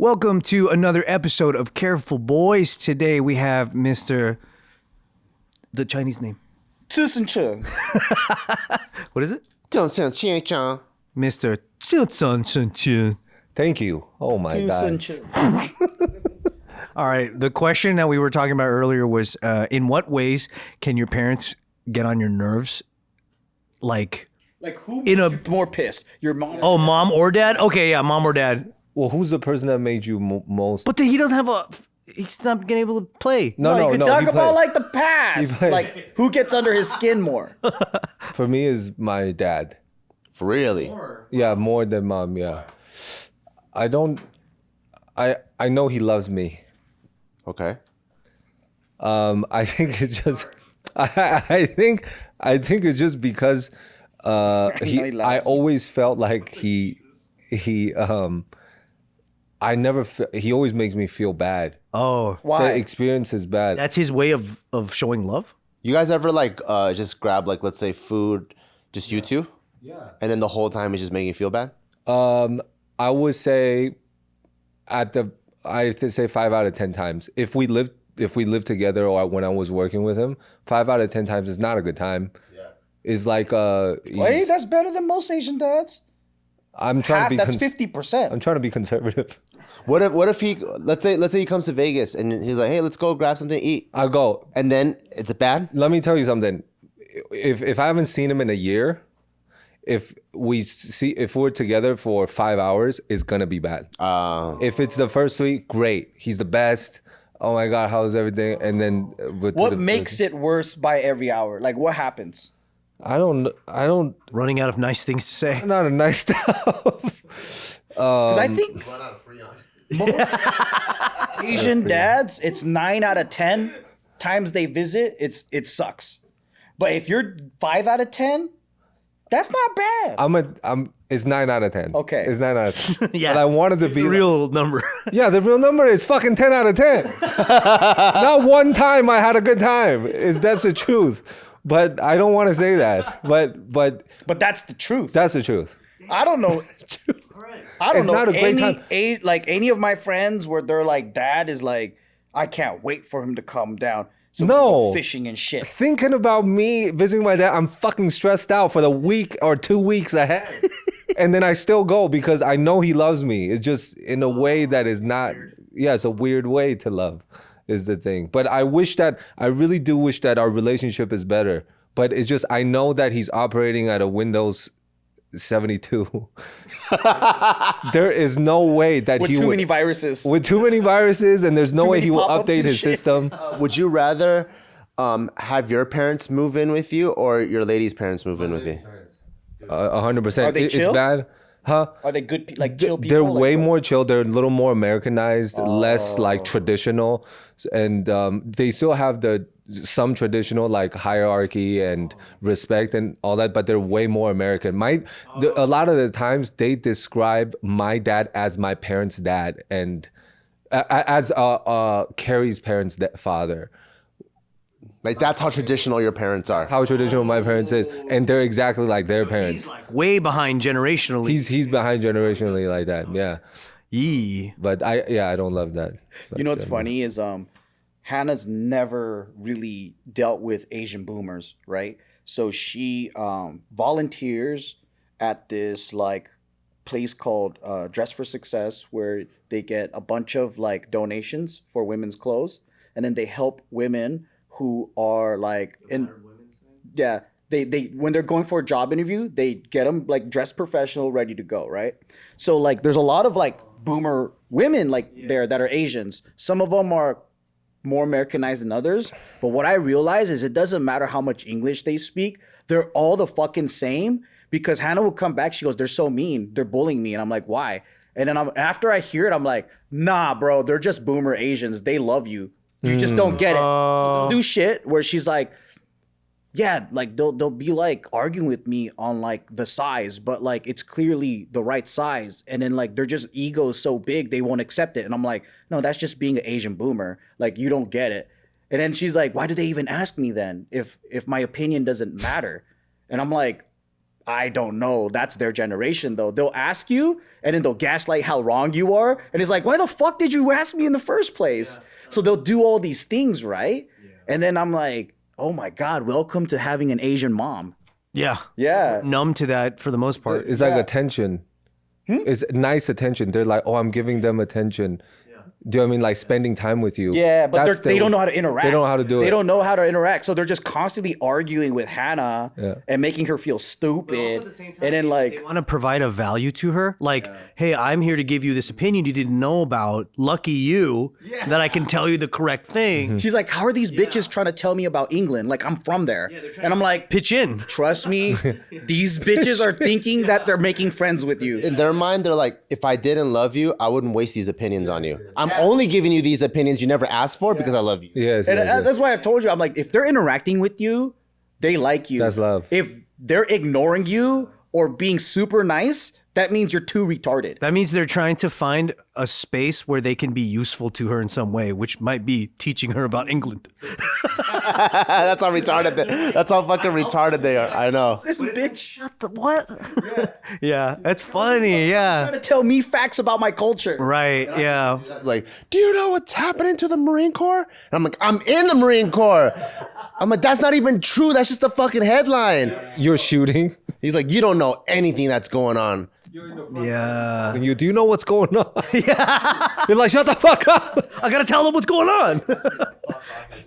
Welcome to another episode of Careful Boys. Today we have Mr. The Chinese name. What is it? Mr. Jitsukawa. Thank you. Oh my God. All right. The question that we were talking about earlier was, in what ways can your parents get on your nerves? Like who in a more pissed? Your mom? Oh, mom or dad? Okay, yeah, mom or dad. Well, who's the person that made you most? But he doesn't have a. He's not getting able to play. No. You can talk about like the past, like who gets under his skin more. For me, is my dad. Really? Yeah, more than mom. Yeah, I don't. I know he loves me. Okay. I think it's just. I think it's just because. I always felt like he he always makes me feel bad. Oh, why? The experience is bad. That's his way of showing love? You guys ever just grab let's say food, just you two? Yeah. And then the whole time it's just making you feel bad? I would say I have to say 5 out of 10 times. If we lived together or when I was working with him, 5 out of 10 times is not a good time. Yeah. It's like wait, that's better than most Asian dads. I'm trying to be that's 50%. I'm trying to be conservative. What if he let's say he comes to Vegas and he's like, hey, let's go grab something to eat. I'll go. And then it's bad? Let me tell you something. If I haven't seen him in a year, if we're together for 5 hours, it's gonna be bad. If it's the first week, great. He's the best. Oh my God, how's everything? And then what makes it worse by every hour? Like what happens? I don't. Running out of nice things to say. Not a nice stuff. Because I think most Asian dads, it's 9 out of 10 times they visit, it sucks. But if you're 5 out of 10, that's not bad. It's 9 out of 10. Okay. It's 9 out of 10. Yeah. But I wanted to be the real number. Yeah, the real number is fucking 10 out of 10. Not one time I had a good time. That's the truth. But I don't want to say that. But that's the truth. That's the truth. I don't know. I don't It's know not a great time. any of my friends where they're like, dad is like, I can't wait for him to come down. So we No. go fishing and shit. Thinking about me visiting my dad, I'm fucking stressed out for the week or 2 weeks ahead. And then I still go because I know he loves me. It's just in a way that is not, yeah, it's a weird way to love is the thing. But I really do wish that our relationship is better. But it's just, I know that he's operating at a Windows 72. There is no way that With too many viruses. With too many viruses, and there's no way many he will pop-ups update and his shit. system. Would you rather have your parents move in with you or your lady's parents move in with you? 100%. Are they It's chill? bad. Huh? Are they good, chill people? They're Like way what? more chill. They're a little more Americanized, less like traditional, and they still have some traditional like hierarchy and respect and all that, but they're way more American. A lot of the times they describe my dad as my parents' dad and as Carrie's parents' father. Like that's how traditional your parents are. How traditional my parents is, and they're exactly like their parents. He's like way behind generationally. He's behind generationally like that, yeah. Yee. But I don't love that. You know what's funny is Hannah's never really dealt with Asian boomers, right? So she volunteers at this like place called Dress for Success, where they get a bunch of like donations for women's clothes, and then they help women who are like they when they're going for a job interview, they get them like dressed professional, ready to go, right? So like there's a lot of like boomer women there that are Asians. Some of them are more Americanized than others, but what I realize is it doesn't matter how much English they speak, they're all the fucking same. Because Hannah will come back, she goes, they're so mean, they're bullying me, and I'm like, why? And then after I hear it, I'm like, nah, bro, they're just boomer Asians, they love you. You just don't get it. So they'll do shit where she's like, yeah, like they'll be like arguing with me on like the size, but like it's clearly the right size. And then like they're just egos so big they won't accept it. And I'm like, no, that's just being an Asian boomer. Like you don't get it. And then she's like, why do they even ask me then if my opinion doesn't matter? And I'm like, I don't know. That's their generation, though. They'll ask you, and then they'll gaslight how wrong you are. And it's like, why the fuck did you ask me in the first place? So they'll do all these things, right? And then I'm like, oh my God, welcome to having an Asian mom. Yeah. Yeah. Numb to that for the most part. It's like attention. It's nice attention. They're like, oh, I'm giving them attention. Do you know what I mean? Like spending time with you. Yeah, but That's they don't know how to interact. They don't know how to do it. They don't know how to interact. So they're just constantly arguing with Hannah and making her feel stupid. And then like, They want to provide a value to her. Like, hey, I'm here to give you this opinion you didn't know about. Lucky you that I can tell you the correct thing. she's like, how are these bitches trying to tell me about England? Like, I'm from there. And I'm like, Pitch in. trust me, these bitches are thinking that they're making friends with you. In their mind, they're like, if I didn't love you, I wouldn't waste these opinions on you. I'm only giving you these opinions you never asked for because I love you. Yes. And yes. that's why I've told you, I'm like, if they're interacting with you, they like you. That's love. If they're ignoring you or being super nice, that means you're too retarded. That means they're trying to find a space where they can be useful to her in some way, which might be teaching her about England. That's how retarded that's how fucking retarded they are. I know. This bitch What? Yeah, that's funny. Yeah. trying to tell me facts about my culture. Right. Yeah. Like, do you know what's happening to the Marine Corps? And I'm like, I'm in the Marine Corps. I'm like, that's not even true. That's just a fucking headline. You're shooting. He's like, you don't know anything that's going on. Yeah. And do you know what's going on? You're like, shut the fuck up. I gotta tell them what's going on.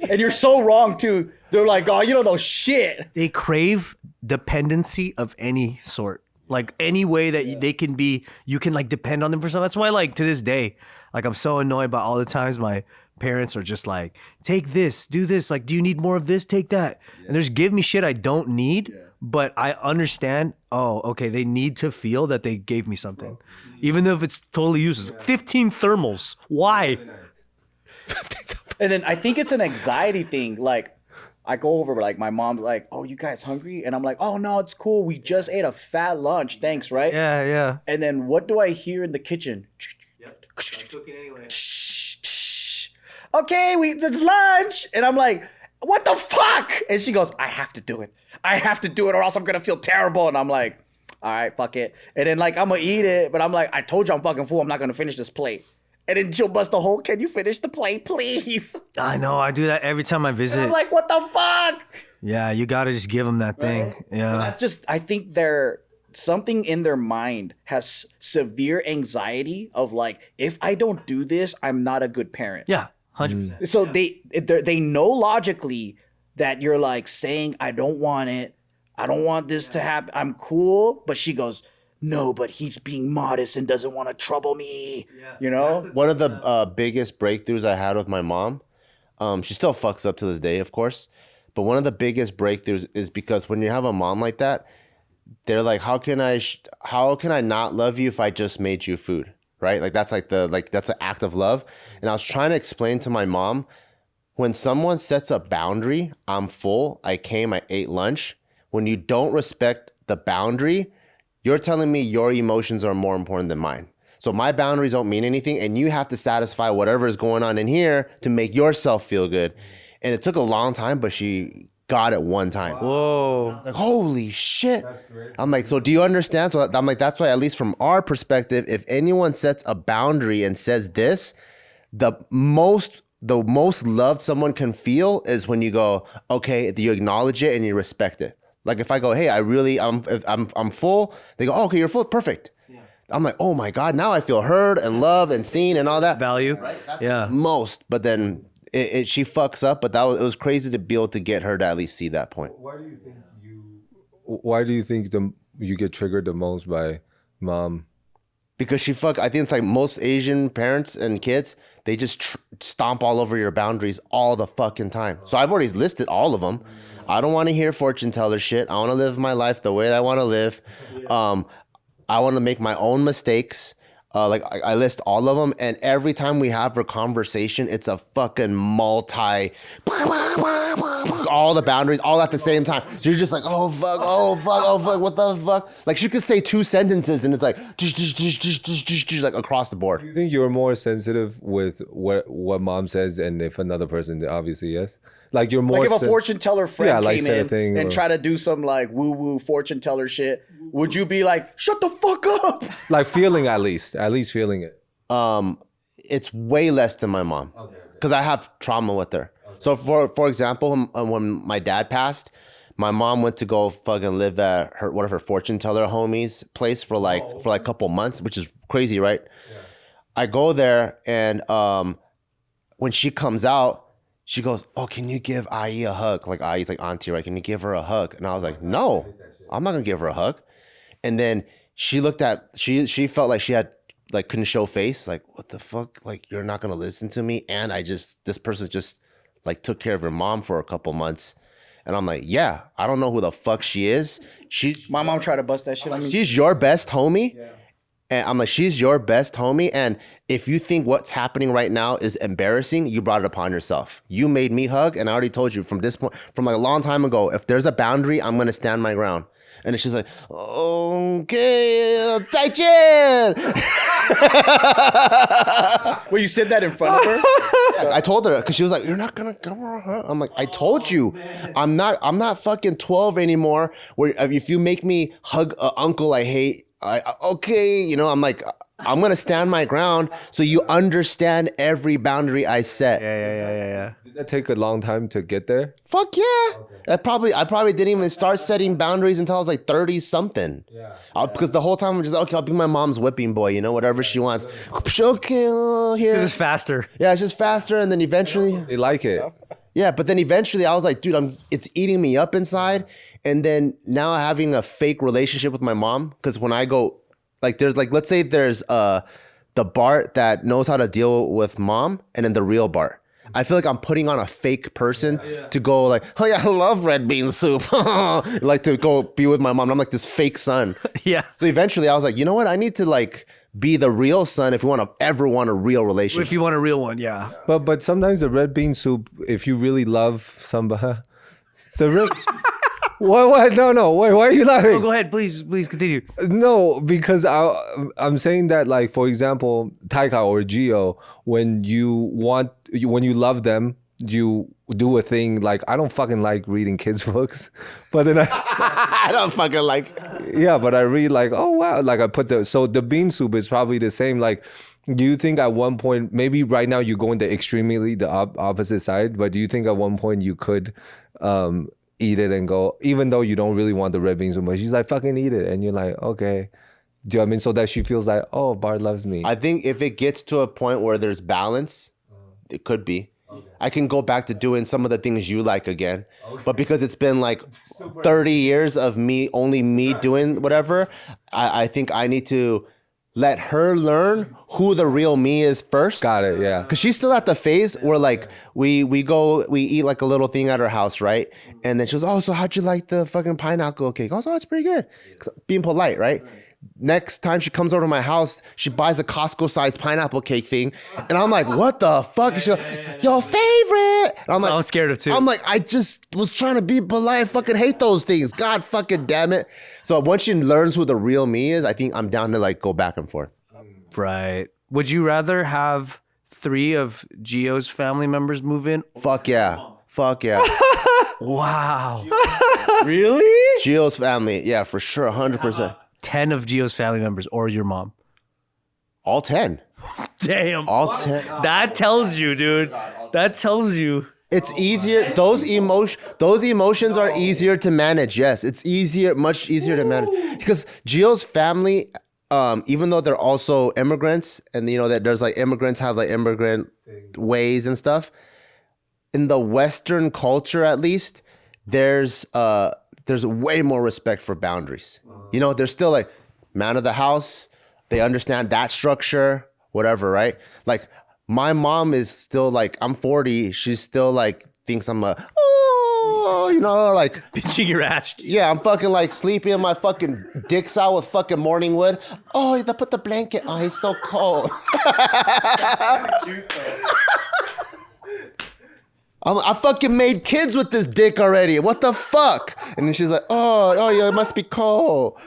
And you're so wrong too. They're like, oh, you don't know shit. They crave dependency of any sort. Like any way that they can be, you can like depend on them for something. That's why like to this day, like I'm so annoyed by all the times my parents are just like, take this, do this. Like, do you need more of this? Take that. And they just give me shit I don't need. But I understand, oh, okay, they need to feel that they gave me something. Even if it's totally useless. 15 thermals. Why? And then I think it's an anxiety thing. Like, I go over, like, my mom's like, oh, you guys hungry? And I'm like, oh, no, it's cool. We just ate a fat lunch. Thanks, right? Yeah, yeah. And then what do I hear in the kitchen? Okay, it's lunch. And I'm like, what the fuck? And she goes, I have to do it. I have to do it or else I'm going to feel terrible. And I'm like, all right, fuck it. And then like, I'm going to eat it. But I'm like, I told you I'm fucking full. I'm not going to finish this plate. And then she'll bust the whole, can you finish the plate, please? I know. I do that every time I visit. And I'm like, what the fuck? Yeah, you got to just give them that thing. Yeah. That's just, I think something in their mind has severe anxiety of like, if I don't do this, I'm not a good parent. Yeah, 100%. So they know logically that you're like saying, I don't want it. I don't want this to happen. I'm cool. But she goes, no, but he's being modest and doesn't want to trouble me. You know? One of the biggest breakthroughs I had with my mom, she still fucks up to this day, of course. But one of the biggest breakthroughs is because when you have a mom like that, they're like, how can I not love you if I just made you food? Right? Like that's that's an act of love. And I was trying to explain to my mom, when someone sets a boundary, I'm full, I ate lunch. When you don't respect the boundary, you're telling me your emotions are more important than mine. So my boundaries don't mean anything, and you have to satisfy whatever is going on in here to make yourself feel good. And it took a long time, but she got it one time. Whoa. Like, holy shit. I'm like, so do you understand? So I'm like, that's why, at least from our perspective, if anyone sets a boundary and says this, the most loved someone can feel is when you go, okay, you acknowledge it and you respect it. Like if I go, hey, I'm full, they go, oh, okay, you're full, perfect. Yeah. I'm like, oh my God, now I feel heard and loved and seen and all that. Value. Right? Yeah. Most, but then she fucks up, but it was crazy to be able to get her to at least see that point. Why do you think you get triggered the most by mom? Because I think it's like most Asian parents and kids, they just stomp all over your boundaries all the fucking time. So I've already listed all of them. I don't want to hear fortune teller shit. I want to live my life the way I want to live. I want to make my own mistakes. I list all of them, and every time we have a conversation, it's a fucking multi. all the boundaries all at the same time. So you're just like, oh fuck, oh fuck, oh fuck, what the fuck? Like she could say 2 sentences and it's like, like across the board. Do you think you're more sensitive with what mom says, and if another person, obviously yes, like you're more Like if a fortune teller friend like came said a in thing and or- try to do some like woo woo fortune teller shit, would you be like, shut the fuck up? like feeling at least feeling it. It's way less than my mom because I have trauma with her. So for example, when my dad passed, my mom went to go fucking live at one of her fortune teller homies' place for like a couple months, which is crazy, right? Yeah. I go there and when she comes out, she goes, "Oh, can you give Ai a hug?" Like Ai's like auntie, right? Can you give her a hug? And I was like, "No, I'm not gonna give her a hug." And then she looked at she felt like she had like couldn't show face, like what the fuck? Like you're not gonna listen to me? And this person just like took care of her mom for a couple months. And I'm like, yeah, I don't know who the fuck she is. My mom tried to bust that shit on me. She's your best homie. Yeah. And I'm like, she's your best homie. And if you think what's happening right now is embarrassing, you brought it upon yourself. You made me hug. And I already told you from this point, from like a long time ago, if there's a boundary, I'm going to stand my ground. And she's like, okay, Taichin. Well, you said that in front of her? I told her because she was like, "You're not gonna go." I'm like, "I told you, I'm not fucking 12 anymore. Where if you make me hug an uncle I hate, okay, you know." I'm like, I'm gonna stand my ground so you understand every boundary I set. Yeah. Did that take a long time to get there? Fuck yeah. Okay. I probably didn't even start setting boundaries until I was like 30 something. Yeah. Because the whole time I'm just okay, I'll be my mom's whipping boy, you know, whatever she wants. Okay, here. It's just faster. Yeah, it's just faster, and then eventually They like it. yeah, but then eventually I was like, dude, it's eating me up inside. And then now having a fake relationship with my mom, because when I go, like, there's like, let's say there's the Bart that knows how to deal with mom, and then the real Bart. I feel like I'm putting on a fake person to go like, oh yeah, I love red bean soup. Like to go be with my mom. I'm like this fake son. Yeah. So eventually I was like, you know what? I need to like be the real son if you ever want a real relationship. If you want a real one, yeah. But sometimes the red bean soup, if you really love somebody, it's a real. What? No. Why are you laughing? Oh, go ahead, please continue. No, because I'm saying that, like, for example, Taika or Gio, when you love them, you do a thing like, I don't fucking like reading kids' books, but then I don't fucking like. Yeah, but I read like, oh wow, like I put so the bean soup is probably the same. Like, do you think at one point, maybe right now you're going to extremely the opposite side, but do you think at one point you could eat it and go, even though you don't really want the red beans so much, she's like, fucking eat it, and you're like, okay. Do you know what I mean? So that she feels like, oh, Bart loves me. I think if it gets to a point where there's balance, it could be. Okay. I can go back to doing some of the things you like again. Okay. But because it's been like 30 years of only me doing whatever, I think I need to let her learn who the real me is first. Got it, yeah. Because she's still at the phase where like we eat like a little thing at her house, right? And then she goes, oh, so how'd you like the fucking pineapple cake? I was, oh, it's pretty good. Being polite, right? Next time she comes over to my house, she buys a Costco-sized pineapple cake thing, and I'm like, "What the fuck?" And she goes, "Your favorite?" And I'm scared of too. I'm like, I just was trying to be polite. I fucking hate those things. God fucking damn it. So once she learns who the real me is, I think I'm down to like go back and forth. Right. Would you rather have 3 of Gio's family members move in? Fuck yeah. Fuck yeah. Wow. Really? Gio's family, yeah, for sure, 100%. 10 of Gio's family members or your mom? All 10. Damn. All 10. That tells you, dude. That tells you. It's easier. Those emotions are easier to manage. Yes, it's easier, much easier to manage. Because Gio's family, even though they're also immigrants, and you know that there's like immigrants have like immigrant ways and stuff. In the Western culture, at least, there's way more respect for boundaries. You know, they're still like man of the house. They understand that structure, whatever, right? Like my mom is still like, I'm 40. She's still like, thinks I'm you know, like pinching your ass. Yeah, I'm fucking like sleeping. My fucking dick's out with fucking morning wood. Oh, they put the blanket on. He's so cold. I fucking made kids with this dick already. What the fuck? And then she's like, oh, yeah, it must be cold.